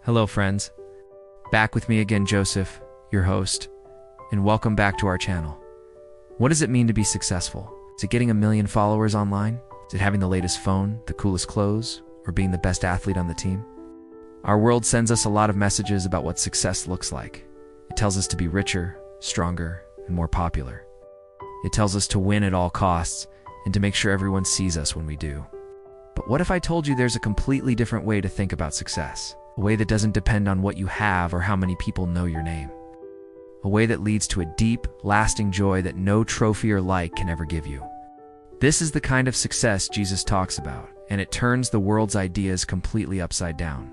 Hello, friends. Back with me again, Joseph, your host, and welcome back to our channel. What does it mean to be successful? Is it getting 1 million followers online? Is it having the latest phone, the coolest clothes, or being the best athlete on the team? Our world sends us a lot of messages about what success looks like. It tells us to be richer, stronger, and more popular. It tells us to win at all costs and to make sure everyone sees us when we do. But what if I told you there's a completely different way to think about success? A way that doesn't depend on what you have or how many people know your name. A way that leads to a deep, lasting joy that no trophy or like can ever give you. This is the kind of success Jesus talks about, and it turns the world's ideas completely upside down.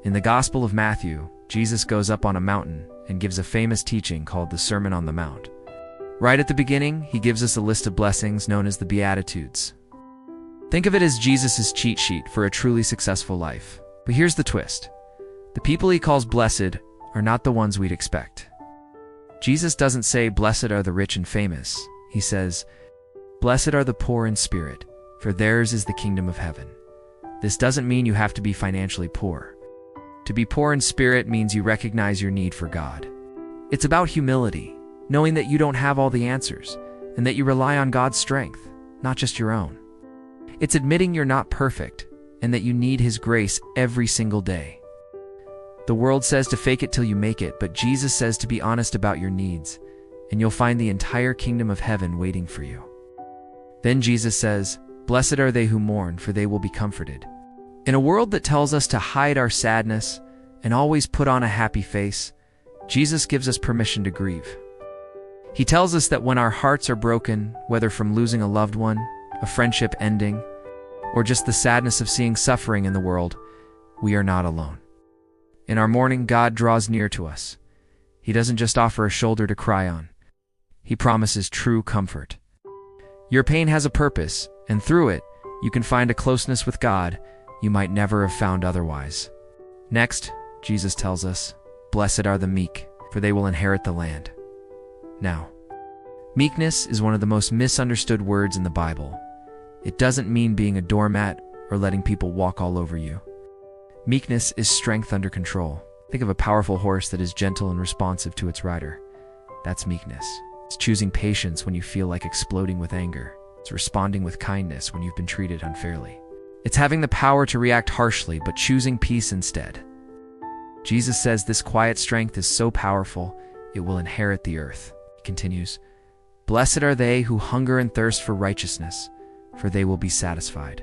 In the Gospel of Matthew, Jesus goes up on a mountain and gives a famous teaching called the Sermon on the Mount. Right at the beginning, he gives us a list of blessings known as the Beatitudes. Think of it as Jesus' cheat sheet for a truly successful life. But here's the twist. The people he calls blessed are not the ones we'd expect. Jesus doesn't say, "Blessed are the rich and famous." He says, "Blessed are the poor in spirit, for theirs is the kingdom of heaven." This doesn't mean you have to be financially poor. To be poor in spirit means you recognize your need for God. It's about humility, knowing that you don't have all the answers, and that you rely on God's strength, not just your own. It's admitting you're not perfect, and that you need His grace every single day. The world says to fake it till you make it, but Jesus says to be honest about your needs, and you'll find the entire kingdom of heaven waiting for you. Then Jesus says, "Blessed are they who mourn, for they will be comforted." In a world that tells us to hide our sadness and always put on a happy face, Jesus gives us permission to grieve. He tells us that when our hearts are broken, whether from losing a loved one, a friendship ending, or just the sadness of seeing suffering in the world, we are not alone. In our mourning, God draws near to us. He doesn't just offer a shoulder to cry on. He promises true comfort. Your pain has a purpose, and through it, you can find a closeness with God you might never have found otherwise. Next, Jesus tells us, "Blessed are the meek, for they will inherit the land." Now, meekness is one of the most misunderstood words in the Bible. It doesn't mean being a doormat or letting people walk all over you. Meekness is strength under control. Think of a powerful horse that is gentle and responsive to its rider. That's meekness. It's choosing patience when you feel like exploding with anger. It's responding with kindness when you've been treated unfairly. It's having the power to react harshly but choosing peace instead. Jesus says this quiet strength is so powerful, it will inherit the earth. He continues, "Blessed are they who hunger and thirst for righteousness, for they will be satisfied."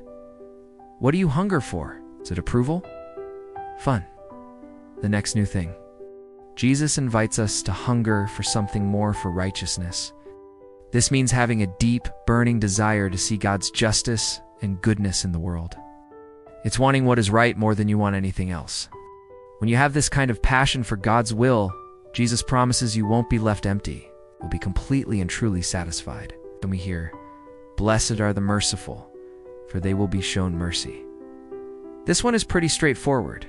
What do you hunger for? Is it approval? Fun. The next new thing. Jesus invites us to hunger for something more, for righteousness. This means having a deep, burning desire to see God's justice and goodness in the world. It's wanting what is right more than you want anything else. When you have this kind of passion for God's will, Jesus promises you won't be left empty. You'll be completely and truly satisfied. Then we hear, "Blessed are the merciful, for they will be shown mercy." This one is pretty straightforward,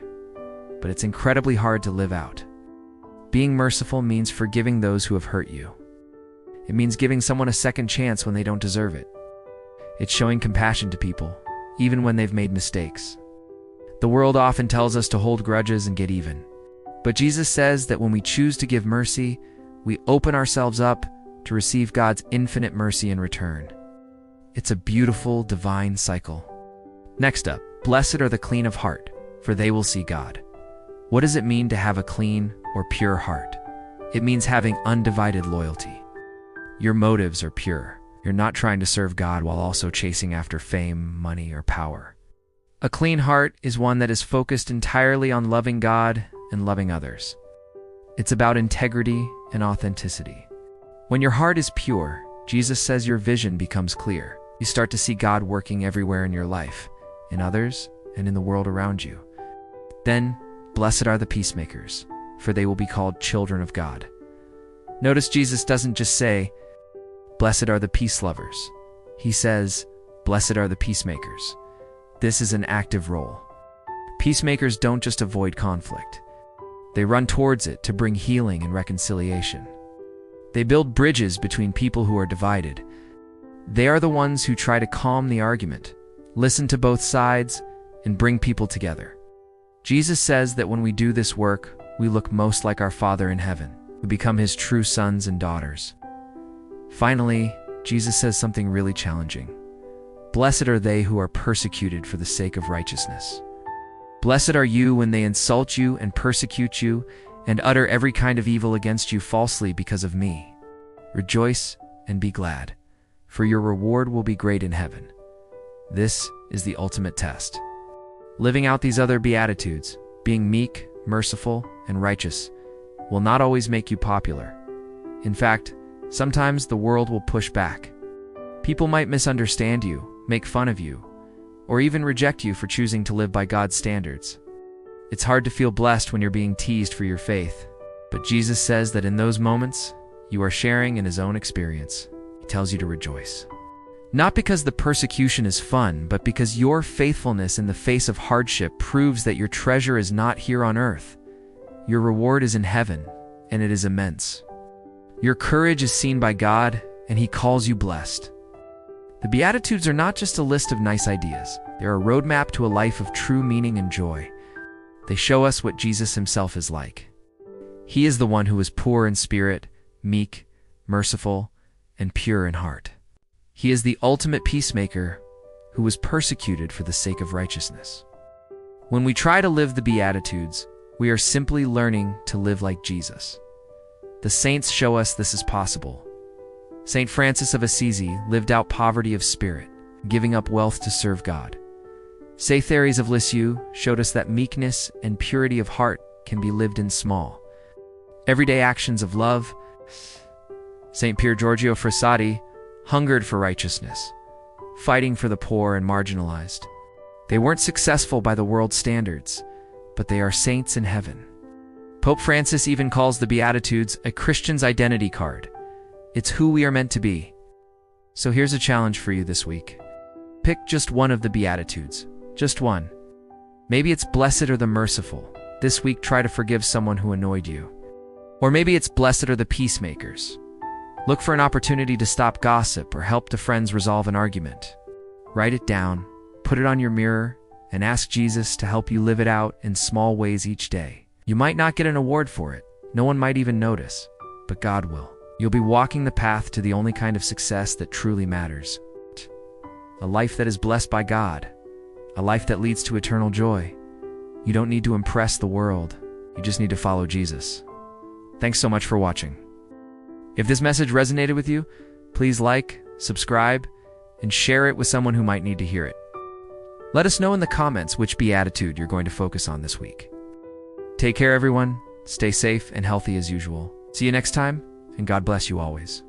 but it's incredibly hard to live out. Being merciful means forgiving those who have hurt you. It means giving someone a second chance when they don't deserve it. It's showing compassion to people, even when they've made mistakes. The world often tells us to hold grudges and get even. But Jesus says that when we choose to give mercy, we open ourselves up to receive God's infinite mercy in return. It's a beautiful, divine cycle. Next up, blessed are the clean of heart, for they will see God. What does it mean to have a clean or pure heart? It means having undivided loyalty. Your motives are pure. You're not trying to serve God while also chasing after fame, money, or power. A clean heart is one that is focused entirely on loving God and loving others. It's about integrity and authenticity. When your heart is pure, Jesus says your vision becomes clear. You start to see God working everywhere in your life, in others, and in the world around you. Then, blessed are the peacemakers, for they will be called children of God. Notice Jesus doesn't just say, "Blessed are the peace lovers." He says, "Blessed are the peacemakers." This is an active role. Peacemakers don't just avoid conflict. They run towards it to bring healing and reconciliation. They build bridges between people who are divided. They are the ones who try to calm the argument, listen to both sides, and bring people together. Jesus says that when we do this work, we look most like our Father in heaven. We become his true sons and daughters. Finally, Jesus says something really challenging. Blessed are they who are persecuted for the sake of righteousness. Blessed are you when they insult you and persecute you and utter every kind of evil against you falsely because of me. Rejoice and be glad, for your reward will be great in heaven. This is the ultimate test. Living out these other Beatitudes, being meek, merciful, and righteous, will not always make you popular. In fact, sometimes the world will push back. People might misunderstand you, make fun of you, or even reject you for choosing to live by God's standards. It's hard to feel blessed when you're being teased for your faith, but Jesus says that in those moments, you are sharing in his own experience. He tells you to rejoice. Not because the persecution is fun, but because your faithfulness in the face of hardship proves that your treasure is not here on earth. Your reward is in heaven, and it is immense. Your courage is seen by God, and he calls you blessed. The Beatitudes are not just a list of nice ideas. They're a roadmap to a life of true meaning and joy. They show us what Jesus himself is like. He is the one who is poor in spirit, meek, merciful, and pure in heart. He is the ultimate peacemaker who was persecuted for the sake of righteousness. When we try to live the Beatitudes, we are simply learning to live like Jesus. The saints show us this is possible. St. Francis of Assisi lived out poverty of spirit, giving up wealth to serve God. St. Therese of Lisieux showed us that meekness and purity of heart can be lived in small, everyday actions of love. St. Pier Giorgio Frassati hungered for righteousness, fighting for the poor and marginalized. They weren't successful by the world's standards, but they are saints in heaven. Pope Francis even calls the Beatitudes a Christian's identity card. It's who we are meant to be. So here's a challenge for you this week. Pick just one of the Beatitudes, just one. Maybe it's blessed are the merciful. This week, try to forgive someone who annoyed you. Or maybe it's blessed are the peacemakers. Look for an opportunity to stop gossip or help friends resolve an argument. Write it down, put it on your mirror, and ask Jesus to help you live it out in small ways each day. You might not get an award for it. No one might even notice, but God will. You'll be walking the path to the only kind of success that truly matters. A life that is blessed by God. A life that leads to eternal joy. You don't need to impress the world. You just need to follow Jesus. Thanks so much for watching. If this message resonated with you, please like, subscribe, and share it with someone who might need to hear it. Let us know in the comments which Beatitude you're going to focus on this week. Take care, everyone. Stay safe and healthy as usual. See you next time, and God bless you always.